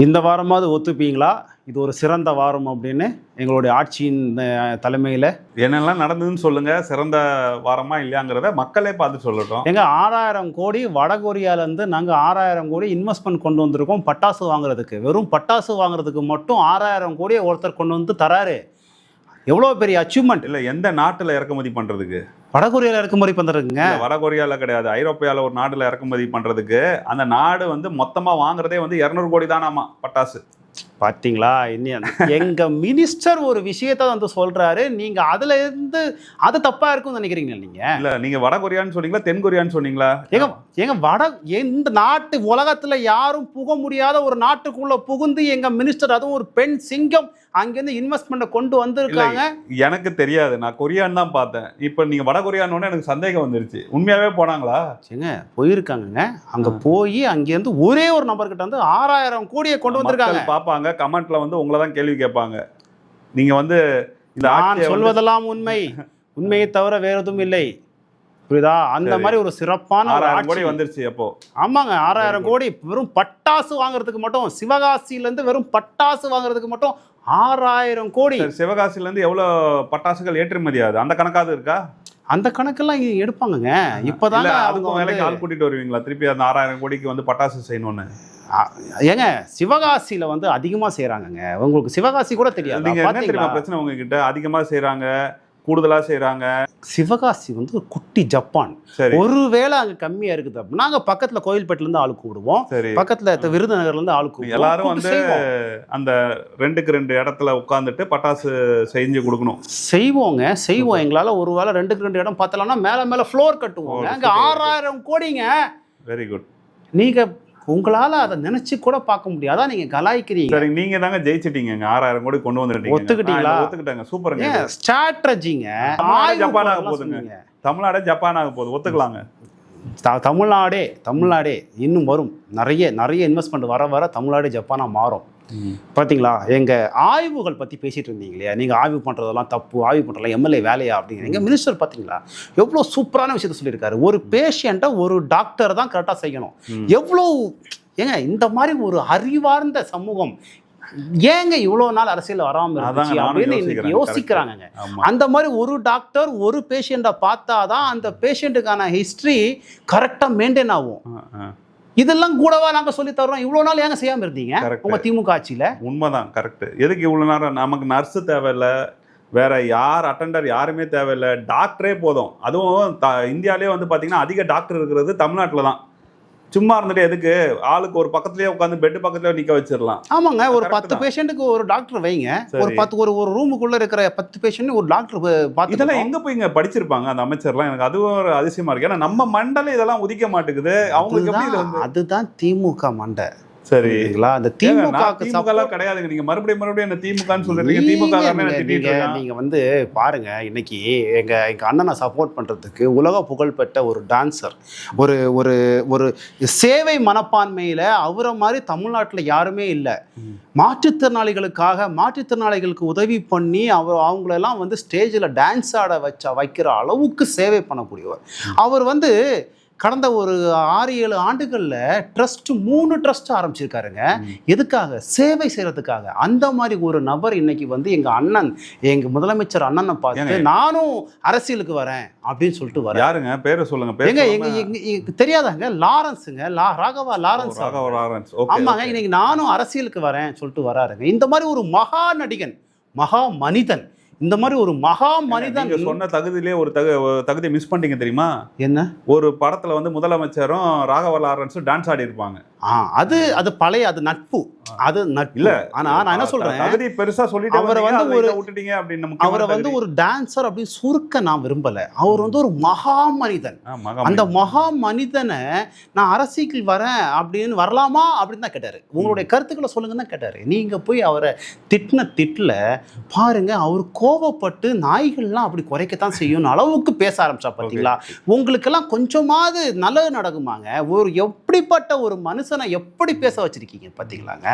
இந்த வாரமாவது ஒத்துப்பீங்களா இது ஒரு சிறந்த வாரம் அப்படின்னு எங்களுடைய ஆட்சியின் தலைமையில் என்னெல்லாம் நடந்ததுன்னு சொல்லுங்க, சிறந்த வாரமா இல்லையாங்கிறத மக்களே பார்த்து சொல்லட்டும். எங்க 6000 கோடி வடகொரியாலேருந்து நாங்கள் 6000 கோடி இன்வெஸ்ட்மெண்ட் கொண்டு வந்திருக்கோம் பட்டாசு வாங்குறதுக்கு. வெறும் பட்டாசு வாங்குறதுக்கு மட்டும் 6000 கோடியை ஒருத்தர் கொண்டு வந்து தராரு. எவ்வளோ பெரிய அச்சீவ்மெண்ட். இல்லை, எந்த நாட்டில் இறக்குமதி பண்ணுறதுக்கு? வடகொரியாவில் இறக்குமதி பண்ணுறதுங்க. வடகொரியாவில் கிடையாது, ஐரோப்பியாவில் ஒரு நாட்டில் இறக்குமதி பண்ணுறதுக்கு. அந்த நாடு வந்து மொத்தமாக வாங்குறதே வந்து 200 கோடி தானாமா பட்டாசு. பார்த்தீங்களா? எங்க மினிஸ்டர் ஒரு விஷயத்த வந்து சொல்றாரு, நீங்க அதுல இருந்து அது தப்பா இருக்கும்னு நினைக்கிறீங்க? நீங்க இல்ல, நீங்க வடகொரியான்னு சொன்னீங்களா தென்கொரியான்னு சொன்னீங்களா? எங்க எந்த நாட்டு உலகத்துல யாரும் புக முடியாத ஒரு நாட்டுக்குள்ள புகுந்து எங்க மினிஸ்டர், அதுவும் ஒரு பெண் சிங்கம், அங்கிருந்து இன்வெஸ்ட்மெண்ட் கொண்டு வந்திருக்காங்க. எனக்கு தெரியாது, நான் கொரியான்னு தான் பார்த்தேன். இப்ப நீங்க வடகொரியான்னு எனக்கு சந்தேகம் வந்துருச்சு. உண்மையாவே போனாங்களா? போயிருக்காங்க. அங்க போய் அங்கிருந்து ஒரே ஒரு நபர்கிட்ட வந்து 6000 கோடியை கொண்டு வந்திருக்காங்க. பாப்பாங்க, கமெண்ட்ல வந்து உங்களை தான் கேள்வி கேட்பாங்க. நீங்க வந்து நான் சொல்வதெல்லாம் உண்மை, உண்மையை தவிர வேற எதுவும் இல்லை, புரியுதா? அந்த மாதிரி ஒரு சிறப்பான 6000 கோடி வந்துருச்சு. அப்போ ஆமாங்க, 6000 கோடி வெறும் பட்டாசு வாங்குறதுக்கு மட்டும், சிவகாசியில இருந்து வெறும் பட்டாசு வாங்குறதுக்கு மட்டும் 6000 கோடி. சிவகாசில இருந்து எவ்வளவு பட்டாசுகள் ஏற்றுமதி ஆகுது, அந்த கணக்காவது இருக்கா? அந்த கணக்கெல்லாம் இங்க எடுப்பாங்க. இப்பதாங்க அதுக்கும் வேலைக்கு ஆள் கூட்டிட்டு வருவீங்களா திருப்பி? அந்த 6000 கோடிக்கு வந்து பட்டாசு செய்யணும்னு ஏங்க சிவகாசியில வந்து அதிகமா செய்யறாங்க. உங்களுக்கு சிவகாசி கூட தெரியாது. நீங்க என்ன தெரியுமா பிரச்சனை உங்ககிட்ட? அதிகமா செய்யறாங்க, கூடுதலா செய்யறாங்க. சிவகாசி வந்து ஒரு குட்டி ஜப்பான். ஒருவேளை அங்க கம்மியா இருக்குது அப்படின்னா நாங்க பக்கத்துல கோயில்பேட்டில இருந்து ஆளு கூடுவோம், பக்கத்துல விருதுநகர்ல இருந்து ஆளு கூடுவோம். எல்லாரும் வந்து அந்த 2க்கு 2 இடத்துல உட்கார்ந்துட்டு பட்டாசு செஞ்சு கொடுக்கணும். செய்வோம். எங்களால ஒருவேளை 2க்கு 2 இடம் பார்த்தலாம்னா மேல ஃப்ளோர் கட்டுவோம். அங்க 6000 கோடிங்க. Very good. நீங்க உங்களால அதை நினைச்சு கூட பார்க்க முடியாதா? நீங்க கலாய்க்கிறீங்க. சரி, நீங்க தாங்க ஜெயிச்சிட்டீங்க. 6000 கோடி கொண்டு வந்துட்டீங்க. ஒத்துக்கிட்டீங்களா? ஒத்துக்கிட்டாங்க. சூப்பருங்க. ஸ்ட்ராட்டஜிங்க. ஜப்பானாக போகுதுங்க. தமிழ்நாடு ஜப்பானாக போகுது. ஒத்துக்கலாங்க. தமிழ்நாடே இன்னும் வரும். நிறைய இன்வெஸ்ட்மெண்ட் வர தமிழ்நாடு ஜப்பானா மாறும். பார்த்தீங்களா? எங்கள் ஆய்வுகள் பற்றி பேசிகிட்டு இருந்தீங்க இல்லையா? நீங்கள் ஆய்வு பண்ணுறதெல்லாம் தப்பு, ஆய்வு பண்ணுறதெல்லாம் எம்எல்ஏ வேலையா அப்படிங்கிற எங்கள் மினிஸ்டர் பார்த்தீங்களா எவ்வளோ சூப்பரான விஷயத்த சொல்லியிருக்காரு. ஒரு பேஷண்ட்டை ஒரு டாக்டர் தான் கரெக்டாக செய்யணும். எவ்வளோ இந்த மாதிரி ஒரு அறிவார்ந்த சமூகம் ஏங்க இவ்வளோ நாள் அரசியல் வராமல் இருந்துச்சு அப்படின்னு இன்னைக்கு யோசிக்கிறாங்க. அந்த மாதிரி ஒரு டாக்டர் ஒரு பேஷண்ட்டை பார்த்தாதான் அந்த பேஷண்ட்டுக்கான ஹிஸ்ட்ரி கரெக்டாக மெயின்டைன் ஆகும். இதெல்லாம் கூடவா நாங்க சொல்லி தரோம்? இவ்வளவு நாள் ஏங்க செய்யாம இருந்தீங்க உங்க திமுக ஆட்சியில? உண்மைதான், கரெக்ட். எதுக்கு இவ்வளவு நேரம்? நமக்கு நர்ஸு தேவையில்லை, வேற யார் அட்டெண்டர் யாருமே தேவையில்லை, டாக்டரே போதும். அதுவும் இந்தியாவிலே வந்து பாத்தீங்கன்னா அதிக டாக்டர் இருக்கிறது தமிழ்நாட்டில் தான். சும்மா இருந்துட்டு எதுக்கு? ஆளுக்கு ஒரு பக்கத்துலயே உட்காந்து பெட் பக்கத்துலயே நிக்க வச்சிடலாம். ஆமாங்க, ஒரு 10 பேஷண்ட்டுக்கு ஒரு டாக்டர் வைங்க. ஒரு ரூமுக்குள்ள இருக்கிற 10 பேஷண்ட் ஒரு டாக்டர் பார்த்து. இதெல்லாம் எங்க போய் இங்க படிச்சிருப்பாங்க அந்த அமைச்சர்லாம்? எனக்கு அது ஒரு அதிசயமா இருக்கு. ஏன்னா நம்ம மண்டல இதெல்லாம் உதிக்க மாட்டேங்குது. அவங்களுக்கு எப்படி? அதுதான் திமுக மண்டை. சரிங்களா? அந்த திமுக கிடையாதுங்க. நீங்க மறுபடியும் அந்த திமுகன்னு சொல்றீங்க. திமுக நீங்க வந்து பாருங்க, இன்னைக்கு எங்க அண்ணனை சப்போர்ட் பண்றதுக்கு உலக புகழ்பெற்ற ஒரு டான்சர், ஒரு ஒரு ஒரு சேவை மனப்பான்மையில அவரை மாதிரி தமிழ்நாட்டில் யாருமே இல்லை. மாற்றுத்திறனாளிகளுக்கு உதவி பண்ணி அவங்களெல்லாம் வந்து ஸ்டேஜில் டான்ஸ் ஆட வைக்கிற அளவுக்கு சேவை பண்ணக்கூடியவர். அவர் வந்து கடந்த ஒரு 6-7 ஆண்டுகளில் 3 ட்ரஸ்ட் ஆரம்பிச்சிருக்காருங்க. எதுக்காக? சேவை செய்யறதுக்காக. அந்த மாதிரி ஒரு நபர் இன்னைக்கு வந்து எங்க முதலமைச்சர் அண்ணனை பார்த்து நானும் அரசியலுக்கு வரேன் அப்படின்னு சொல்லிட்டு வரேன். யாருங்க? பேரை சொல்லுங்க. தெரியாதாங்க? லாரன்ஸுங்க, ராகவா லாரன்ஸ். ஆமாங்க, இன்னைக்கு நானும் அரசியலுக்கு வரேன் சொல்லிட்டு வராருங்க. இந்த மாதிரி ஒரு மகா நடிகன், மகா மனிதன், இந்த மாதிரி ஒரு மகா மனிதன் சொன்ன தகுதியிலே ஒரு தகுதியை மிஸ் பண்ணிட்டீங்க தெரியுமா? என்ன? ஒரு படத்துல வந்து முதலமைச்சரும் ராகவா லாரன்ஸும் டான்ஸ் ஆடி இருப்பாங்க. அது பழைய, அது நட்பு, அது நட்பு இல்ல. ஆனா நான் என்ன சொல்றேன், தகுதி பெருசா சொல்லிட்டு அவரை வந்து விட்டுட்டீங்க அப்படின்னு. அவரை வந்து ஒரு டான்சர் அப்படின்னு சுருக்க நான் விரும்பல. அவர் வந்து ஒரு மகா மனிதன். அந்த மகா மனிதனை நான் அரசியல் வரேன் அப்படின்னு வரலாமா அப்படின்னு தான் கேட்டாரு. உங்களுடைய கருத்துக்களை சொல்லுங்க தான் கேட்டாரு. நீங்க போய் அவரை திட்டுல பாருங்க, அவர் கோபப்பட்டு நாய்கள்லாம் அப்படி குறைக்கத்தான் செய்யும் அளவுக்கு பேச ஆரம்பிச்சா பார்த்தீங்களா? உங்களுக்கெல்லாம் கொஞ்சமாவது நல்லது நடக்குமாங்க? ஒரு எப்படிப்பட்ட ஒரு மனுஷனை எப்படி பேச வச்சிருக்கீங்க பார்த்தீங்களாங்க?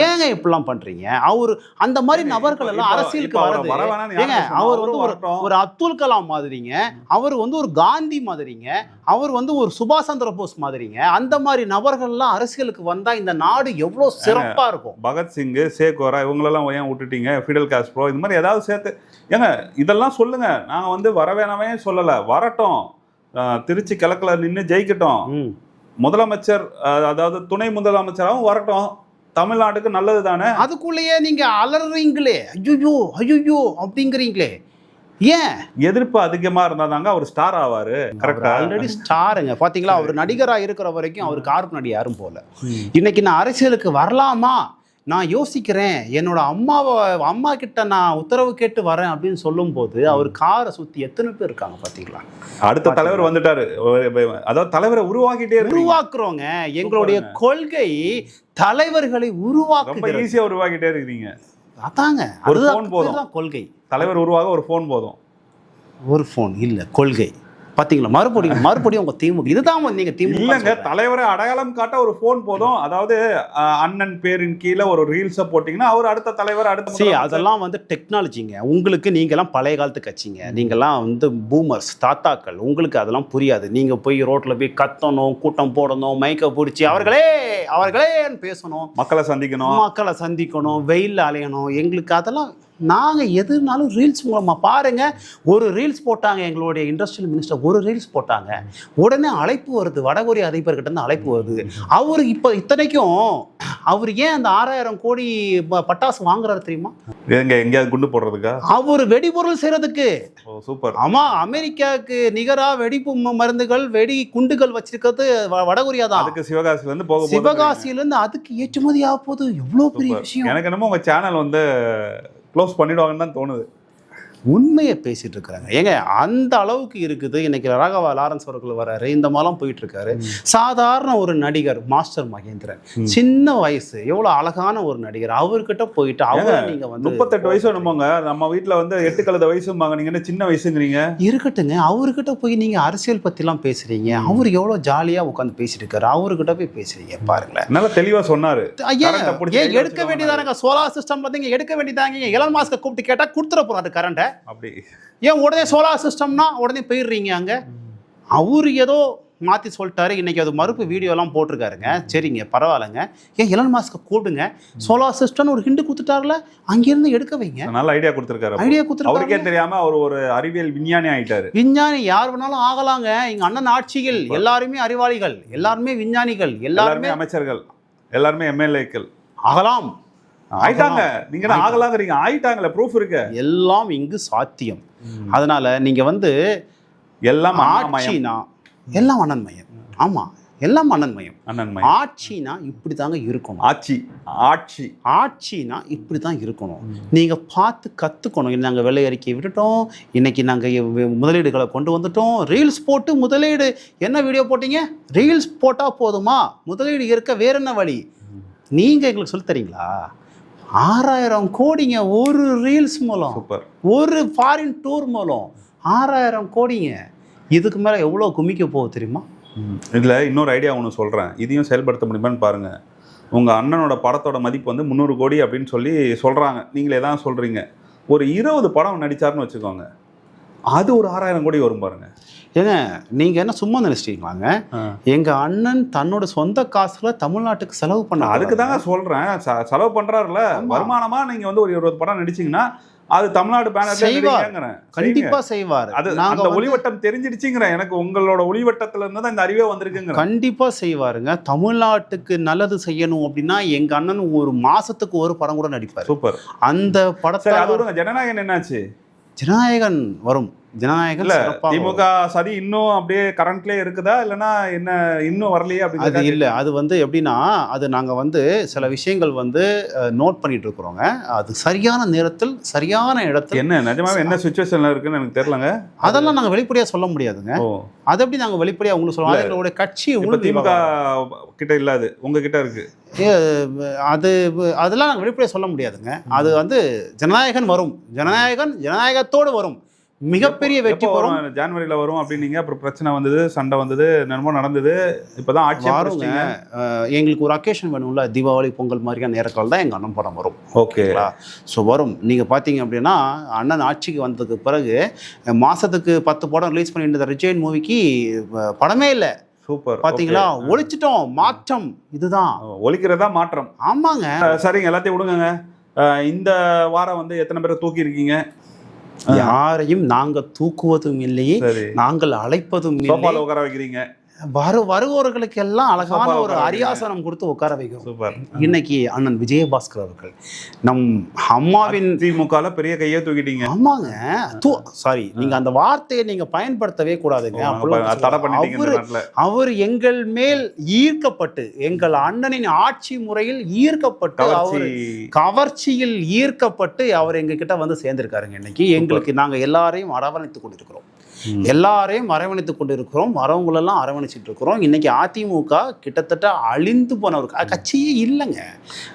ஏங்க இப்படிலாம் பண்றீங்க? அவரு அந்த மாதிரி நபர்கள் எல்லாம் அரசியலுக்கு வரது ஏங்க, அவர் வந்து ஒரு அப்துல் கலாம் மாதிரிங்க, அவர் வந்து ஒரு காந்தி மாதிரிங்க, அவர் வந்து ஒரு சுபாஷ் சந்திர போஸ் மாதிரிங்க. அந்த மாதிரி நபர்கள் எல்லாம் அரசியலுக்கு வந்தா இந்த நாடு எவ்வளவு சிறப்பா இருக்கும். பகத்சிங், சேகோரா இவங்களெல்லாம் ஏன் விட்டுட்டீங்க? ஃபிடல் காஸ்ட்ரோ இந்த மாதிரி ஏதாவது சேர்த்து ஏங்க இதெல்லாம் சொல்லுங்க. நாங்க வந்து வரவேணவே சொல்லல, வரட்டும், திருச்சி கிழக்குல நின்று ஜெயிக்கட்டும், முதலமைச்சர் அதாவது துணை முதலமைச்சராகவும் வரட்டும், தமிழ்நாட்டுக்கு நல்லது தானே. அதுக்குள்ளேயே நீங்க அலறீங்களே, ஐயோ ஐயோ அப்படிங்கிறீங்களே. ஏன் எதிர்ப்பு அதிகமா இருந்தாதாங்க அவர் ஸ்டார் ஆவாரு. கரெக்டா? ஆல்ரெடி ஸ்டாருங்க. பாத்தீங்களா, அவர் நடிகரா இருக்கிற வரைக்கும் அவர் கார்ப்பு நடி யாரும் போல. இன்னைக்கு நான் அரசியலுக்கு வரலாமா, நான் யோசிக்கிறேன், என்னோட அம்மா கிட்ட நான் உத்தரவு கேட்டு வரேன் அப்படின்னு சொல்லும் போது அவர் காரை சுத்தி எத்தனை பேர் இருக்காங்க பாத்தீங்களா? அடுத்த தலைவர் வந்துட்டாரு. அதாவது தலைவரை உருவாக்குறோங்க. எங்களுடைய கொள்கை தலைவர்களை உருவாக்க ஈஸியா உருவாக்கிட்டே இருக்கீங்க. அதாங்க, ஒரு போன் போதும். கொள்கை தலைவர் உருவாக ஒரு போன் போதும். ஒரு போன் இல்ல, கொள்கை. பாத்தீங்களா, மறுபடியும் உங்க திமுக இதுதான். நீங்க திமுக இல்லங்க, தலைவரை அடையாளம் காட்ட ஒரு போன் போதும். அதாவது அண்ணன் பேரின் கீழே ஒரு ரீல்ஸ போட்டீங்கன்னா அவர் அடுத்த தலைவர் அடுத்த. அதெல்லாம் வந்து டெக்னாலஜிங்க. உங்களுக்கு நீங்க எல்லாம் பழைய காலத்து கட்சிங்க, நீங்க எல்லாம் வந்து பூமர்ஸ், தாத்தாக்கள். உங்களுக்கு அதெல்லாம் புரியாது. நீங்க போய் ரோட்ல போய் கத்தணும், கூட்டம் போடணும், மைக்க பிடிச்சி அவர்களேன்னு பேசணும், மக்களை சந்திக்கணும், வெயில்ல அலையணும். எங்களுக்கு அதெல்லாம் நாங்க எதுனாலும் ரீல்ஸ் மூலமா பாருங்க. ஒரு ரீல்ஸ் போட்டாங்க, எங்களுடைய இண்டஸ்ட்ரியல் மினிஸ்டர் ஒரு ரீல்ஸ் போட்டாங்க, உடனே அழைப்பு வருது, வடகொரிய அதிபர்கிட்ட இருந்து அழைப்பு வருது. அவரு இப்ப இத்தனைக்கும் அவர் ஏன் அந்த 6000 கோடி பட்டாசு வாங்குறாரு தெரியுமா? எங்கேயாவது குண்டு போடுறதுக்கா? அவர் வெடிபொருள் செய்யறதுக்கு. சூப்பர். ஆமா, அமெரிக்காவுக்கு நிகரா வெடிப்பு மருந்துகள், வெடி குண்டுகள் வச்சிருக்கிறது வடகொரியா தான். அதுக்கு சிவகாசியில இருந்து அதுக்கு ஏற்றுமதி ஆக போகுது. எவ்வளவு பெரிய விஷயம். எனக்கு என்னமோ உங்க சேனல் வந்து க்ளோஸ் பண்ணிடுவாங்கன்னு தான் தோணுது. உண்மையை பேசிட்டு இருக்கிறாங்க. ஏங்க அந்த அளவுக்கு இருக்குது. இன்னைக்கு ராகவா லாரன்ஸ் அவர்கள் வராரு, இந்த மாதிரிலாம் போயிட்டு இருக்காரு. சாதாரண ஒரு நடிகர் மாஸ்டர் மகேந்திரன், சின்ன வயசு, எவ்வளவு அழகான ஒரு நடிகர், அவர்கிட்ட போயிட்டு அவரை நீங்க வந்து 38 வயசு என்னமோங்க, நம்ம வீட்டுல வந்து 8 கழுத வயசும்பாங்க, நீங்க என்ன சின்ன வயசுங்கிறீங்க? இருக்கட்டுங்க, அவர்கிட்ட போய் நீங்க அரசியல் பத்தி எல்லாம் பேசுறீங்க. அவர் எவ்வளவு ஜாலியா உட்காந்து பேசிட்டு இருக்காரு, அவர்கிட்ட போய் பேசுறீங்க பாருங்களேன். நல்லா தெளிவா சொன்னாரு. எடுக்க வேண்டியதானங்க, சோலார் சிஸ்டம் பார்த்தீங்க, எடுக்க வேண்டியதாங்க. எலன் மாஸ்க கூப்பிட்டு கேட்டா கொடுத்துட போறாரு கரண்ட. அப்படி ஏன் உடனே சோலார் சிஸ்டம்னா உடனே போயிடுறீங்க அங்க? அவரு ஏதோ மாத்தி சொல்லிட்டாரு. இன்னைக்கு அது மறுப்பு வீடியோ எல்லாம் போட்டிருக்காருங்க. சரிங்க, பரவாயில்லைங்க. ஏன் எலன் மாஸ்க கூப்பிடுங்க, சோலார் சிஸ்டம் ஒரு ஹிண்ட் கொடுத்துட்டாருல, அங்கிருந்து எடுக்க வைங்க. நல்ல ஐடியா கொடுத்துருக்காரு. அவருக்கே தெரியாம அவர் ஒரு அறிவியல் விஞ்ஞானி ஆயிட்டாரு. விஞ்ஞானி யார் வேணாலும் ஆகலாங்க. எங்க அண்ணன் ஆட்சிகள் எல்லாருமே அறிவாளிகள், எல்லாருமே விஞ்ஞானிகள், எல்லாருமே அமைச்சர்கள், எல்லாருமே எம்எல்ஏக்கள் ஆகலாம். ஆயிட்டாங்க. நீங்க ஆகலாங்கிறீங்க, ஆயிட்டாங்களே, ப்ரூஃப் இருக்கு. எல்லாம் இங்கு சாத்தியம். அதனால நீங்க வந்து எல்லாம் ஆட்சினா எல்லாம் அண்ணன்மயம். ஆமா, எல்லாம் அண்ணன்மயம். ஆட்சினா இப்படி தாங்க இருக்கணும். ஆட்சினா இப்படி தான் இருக்கணும். நீங்க பார்த்து கத்துக்கணும். நாங்கள் வெள்ளை அறிக்கை விட்டுட்டோம், இன்னைக்கு நாங்கள் முதலீடுகளை கொண்டு வந்துட்டோம். ரீல்ஸ் போட்டு முதலீடு என்ன வீடியோ போட்டீங்க? ரீல்ஸ் போட்டா போதுமா? முதலீடு இருக்க வேற என்ன வழி? நீங்க எங்களுக்கு சொல்லி தரீங்களா? 6000 கோடிங்க ஒரு ரீல்ஸ் மூலம், ஒரு ஃபாரின் டூர் மூலம் 6000 கோடிங்க. இதுக்கு மேலே எவ்வளோ குமிக்க போகுது தெரியுமா? இதில் இன்னொரு ஐடியா ஒன்று சொல்கிறேன், இதையும் செயல்படுத்த முடியுமான்னு பாருங்கள். உங்கள் அண்ணனோட படத்தோட மதிப்பு வந்து 300 கோடி அப்படின்னு சொல்லி சொல்கிறாங்க. நீங்களே தான் சொல்கிறீங்க. ஒரு 20 படம் நடித்தார்னு வச்சுக்கோங்க, அது ஒரு 6000 கோடி வரும் பாருங்க. ஏங்க நீங்கள் என்ன சும்மா நினைச்சிட்டீங்களாங்க? எங்கள் அண்ணன் தன்னோட சொந்த காசுல தமிழ்நாட்டுக்கு செலவு பண்ண. அதுக்கு தாங்க சொல்கிறேன், செலவு பண்ணுறாருல. வருமானமாக நீங்கள் வந்து ஒரு 20 படம் நடிச்சிங்கன்னா அது தமிழ்நாடு பேனர் செய்வார். கண்டிப்பா செய்வார். அது அந்த ஒளிவட்டம் தெரிஞ்சிடுச்சுங்கிறேன். எனக்கு உங்களோட ஒளிவட்டத்துல இருந்து தான் இந்த அறிவே வந்திருக்குங்க. கண்டிப்பா செய்வாருங்க. தமிழ்நாட்டுக்கு நல்லது செய்யணும் அப்படின்னா எங்க அண்ணன் ஒரு மாசத்துக்கு ஒரு படம் கூட நடிப்பார். சூப்பர். அந்த படத்தை ஜனநாயகன் என்னாச்சு? ஜனநாயகன் வரும். ஜனநாயகன் திமுக சதி இன்னும் அப்படியே கரண்ட்லயே இருக்குதா, இல்லைன்னா என்ன இன்னும் வரலையே? அப்படி அது இல்லை. அது வந்து எப்படின்னா, அது நாங்கள் வந்து சில விஷயங்கள் வந்து நோட் பண்ணிட்டு இருக்கிறோங்க. அது சரியான நேரத்தில் சரியான இடத்துல என்ன நிஜமாவே என்ன சுச்சுவேஷன்ல இருக்குன்னு எனக்கு தெரியலங்க. அதெல்லாம் நாங்கள் வெளிப்படையாக சொல்ல முடியாதுங்க. அதை எப்படி நாங்கள் வெளிப்படையாக உங்களுக்கு சொல்லுவோம்? எங்களுடைய கட்சி திமுக கிட்ட இல்லாது உங்ககிட்ட இருக்கு. அதெல்லாம் நாங்கள் வெளிப்படையாக சொல்ல முடியாதுங்க. அது வந்து ஜனநாயகன் வரும். ஜனநாயகத்தோடு வரும். மிகப்பெரிய வெற்றி எப்போ பெறும். வரும்? ஜனவரியில வரும் அப்படின்னீங்க, அப்புறம் பிரச்சனை வந்தது, சண்டை வந்தது, என்னமோ நடந்தது, இப்பதான் ஆட்சி வாருங்க. எங்களுக்கு ஒரு அக்கேஷன் வேணும்ல, தீபாவளி பொங்கல் மாதிரியான நேரங்கள் தான் எங்க அண்ணன் படம் வரும். ஓகேங்களா? ஸோ வரும். நீங்க பாத்தீங்க அப்படின்னா அண்ணன் ஆட்சிக்கு வந்ததுக்கு பிறகு மாசத்துக்கு 10 படம் ரிலீஸ் பண்ணிட்டு இருந்த ரிஜெயின் மூவிக்கு படமே இல்லை. சூப்பர். பாத்தீங்களா? ஒழிச்சிட்டோம். மாற்றம் இதுதான். ஒழிக்கிறதா மாற்றம். ஆமாங்க. சரிங்க, எல்லாத்தையும் விடுங்க. இந்த வாரம் வந்து எத்தனை பேரை தூக்கி இருக்கீங்க? யாரையும் நாங்க தூக்குவதும் இல்லையே, சரி. நாங்கள் அழைப்பதும் இல்லை. சோஃபால உட்கார வைக்கிறீங்க. வருவோர்களுக்கு எல்லாம் அழகான ஒரு அரியாசனம் கொடுத்து உட்கார வைக்கும். சூப்பர். இன்னைக்கு அண்ணன் விஜயபாஸ்கர் அவர்கள் நம் அம்மாவின் திமுகல பெரிய கையை தூக்கிட்டீங்க. ஆமாங்க. சாரி, நீங்க அந்த வார்த்தையை நீங்க பயன்படுத்தவே கூடாதுங்க. தடை பண்ணிட்டீங்க இந்த நாட்டுல. அவர் எங்கள் மேல் ஈர்க்கப்பட்டு, எங்கள் அண்ணனின் ஆட்சி முறையில் ஈர்க்கப்பட்டு, அவர் கவர்ச்சியில் ஈர்க்கப்பட்டு அவர் எங்க கிட்ட வந்து சேர்ந்திருக்காருங்க. இன்னைக்கு எங்களுக்கு நாங்க எல்லாரையும் அரவணைத்துக் கொண்டிருக்கிறோம். எல்லாரையும் அரவணைத்துக் கொண்டிருக்கிறோம். வரவங்களெல்லாம் அரவணைச்சிட்டு இருக்கிறோம். இன்னைக்கு அதிமுக கிட்டத்தட்ட அழிந்து போன ஒரு கட்சியே இல்லைங்க.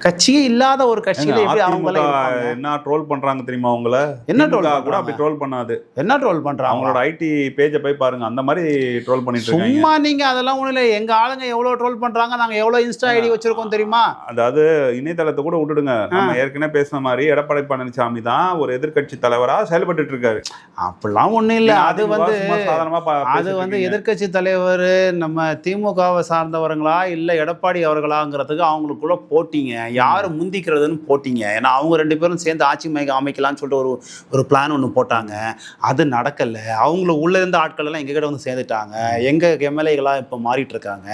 கட்சியே இல்லாத ஒரு கட்சியில எப்படி அவங்கள என்ன ட்ரோல் பண்றாங்க தெரியுமா? அவங்கள என்ன ட்ரோல் கூட அப்படி ட்ரோல் பண்ணாது. என்ன ட்ரோல் பண்றாங்க? அவங்களோட ஐடி பேஜை போய் பாருங்க, அந்த மாதிரி ட்ரோல் பண்ணிட்டு இருக்காங்க. சும்மா நீங்க அதெல்லாம் ஒண்ணு இல்லை. எங்க ஆளுங்க எவ்வளவு ட்ரோல் பண்றாங்க, நாங்க எவ்வளவு இன்ஸ்டா ஐடி வச்சிருக்கோம் தெரியுமா? அதாவது இணையதளத்தை கூட விட்டுடுங்க. நம்ம ஏற்கனவே பேசின மாதிரி எடப்பாடி பழனிசாமி தான் ஒரு எதிர்க்கட்சி தலைவரா செயல்பட்டு இருக்காரு. அப்படிலாம் ஒண்ணும் இல்லை. அது அது வந்து எதிர்க்கட்சி தலைவர் நம்ம திமுகவை சார்ந்தவர்களா இல்ல எடப்பாடி அவர்களாங்கிறதுக்கு அவங்களுக்குள்ள போட்டிங்க, யாரு முந்திக்கிறதுன்னு போட்டிங்க. ஏன்னா அவங்க 2 பேரும் சேர்ந்து ஆட்சி அமைக்கலாம்னு சொல்லிட்டு ஒரு பிளான் ஒன்று போட்டாங்க. அது நடக்கல. அவங்கள உள்ள இருந்த ஆட்கள் எல்லாம் எங்ககிட்ட வந்து சேர்ந்துட்டாங்க. எங்க எம்எல்ஏகளா இப்ப மாறிட்டு இருக்காங்க.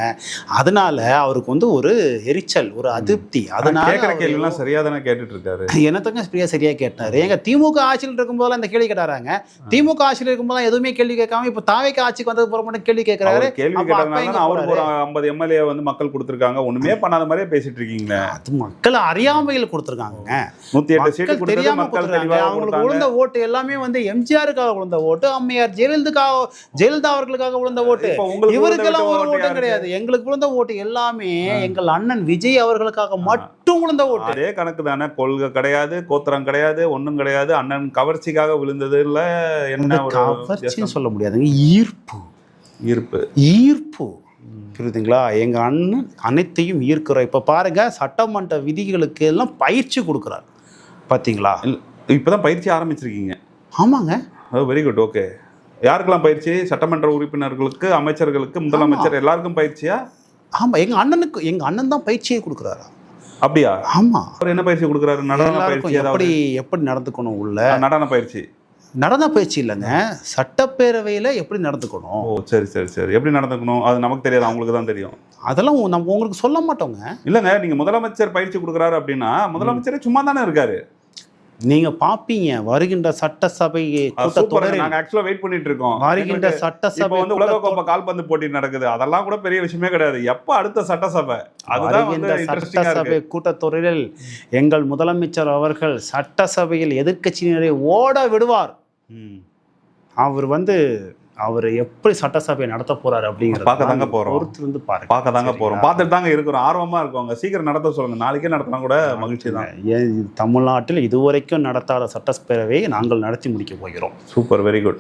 அதனால அவருக்கு வந்து ஒரு எரிச்சல், ஒரு அதிருப்தி. அதனால கேள்வி எல்லாம் சரியா தானே கேட்டுட்டு இருக்காரு. என்னத்தங்க சரியா கேட்டாரு. எங்க திமுக ஆட்சியில் இருக்கும்போதெல்லாம் இந்த கேள்வி கேட்டாராங்க. திமுக ஆட்சியில் இருக்கும்போது எதுவுமே கேள்வி கேட்காம இப்ப தாவேக்கு ஆட்சிக்கு வந்தது போற மட்டும் கேள்வி கேட்கிறாரு. கேள்வி கேட்டதுனால அவருக்கு ஒரு 50 எம்எல்ஏ வந்து மக்கள் கொடுத்திருக்காங்க. ஒண்ணுமே பண்ணாத மாதிரியே பேசிட்டு இருக்கீங்களே. அது மக்கள் அறியாமையில் கொடுத்திருக்காங்க. 108 சீட்டு கொடுத்தது மக்கள் தெளிவாக அவங்களுக்கு விழுந்த ஓட்டு எல்லாமே வந்து எம்ஜிஆருக்காக விழுந்த ஓட்டு, அம்மையார் ஜெயலலிதா அவர்களுக்காக விழுந்த ஓட்டு. இவருக்கெல்லாம் ஒரு ஓட்டும் கிடையாது. எங்களுக்கு விழுந்த ஓட்டு எல்லாமே எங்கள் அண்ணன் விஜய் அவர்களுக்காக மட்டும் விழுந்த ஓட்டு. அதே கணக்கு தானே. கொள்கை கிடையாது, கோத்திரம் கிடையாது, ஒண்ணும் கிடையாது. அண்ணன் கவர்ச்சிக்காக விழுந்தது இல்ல. என்ன கவர்ச்சின்னு சொல்ல முடியாதுங்க. ஈர்ப்பு. புரியுதுங்களா? எங்க அண்ணன் அனைத்தையும் ஈர்க்கிறோம். இப்ப பாருங்க, சட்டமன்ற விதிகளுக்கு எல்லாம் பயிற்சி கொடுக்குறாரு. பாத்தீங்களா? இப்பதான் பயிற்சி ஆரம்பிச்சிருக்கீங்க. ஆமாங்க. Very good. ஓகே. யாருக்கெல்லாம் பயிற்சி? சட்டமன்ற உறுப்பினர்களுக்கு, அமைச்சர்களுக்கு, முதலமைச்சர் எல்லாருக்கும் பயிற்சியா? ஆமா, எங்க அண்ணன் தான் பயிற்சியை கொடுக்குறாரு. அப்படியா? ஆமா. அவர் என்ன பயிற்சி கொடுக்குறாரு? நடன பயிற்சி. எப்படி நடந்துக்கணும் உள்ள? நடன பயிற்சி. நடன பயிற்சி இல்லைங்க, சட்டப்பேரவையில் எப்படி நடந்துக்கணும். ஓ சரி சரி சரி. எப்படி நடந்துக்கணும் அது நமக்கு தெரியாது, அவங்களுக்கு தான் தெரியும். அதெல்லாம் நம்ம உங்களுக்கு சொல்ல மாட்டோங்க. இல்லைங்க, நீங்க முதலமைச்சர் பயிற்சி கொடுக்குறாரு அப்படின்னா முதலமைச்சரே சும்மா தானே இருக்காரு. நீங்க பாப்பீங்க வருகின்ற சட்டசபை கூட்டத்தொடரில் நாங்க ஆக்சுவலா வெயிட் பண்ணிட்டு இருக்கோம். வருகின்ற சட்டசபை வந்து உலகக்கோப்பை கால்பந்து போட்டி நடக்குது, அதெல்லாம் கூட பெரிய விஷயமே கிடையாது. எப்ப அடுத்த சட்டசபை? அதுதான் சட்டசபை கூட்டத்தொடரில் எங்கள் முதலமைச்சர் அவர்கள் சட்டசபையில் எதிர்க்கட்சியினரை ஓட விடுவார். அவர் எப்படி சட்டசபை நடத்த போறாரு அப்படிங்கிறத பார்க்க தாங்க போறோம். பொறுத்திருந்து பாருங்க. பார்க்க தாங்க போறோம். பார்த்துட்டு தாங்க இருக்கிறோம். ஆர்வமா இருக்கவங்க சீக்கிரம் நடத்த சொல்லுங்க. நாளைக்கே நடத்தினா கூட மகிழ்ச்சி தான். தமிழ்நாட்டில் இதுவரைக்கும் நடத்தாத சட்டப்பேரவையை நாங்கள் நடத்தி முடிக்க போகிறோம். Super, very good.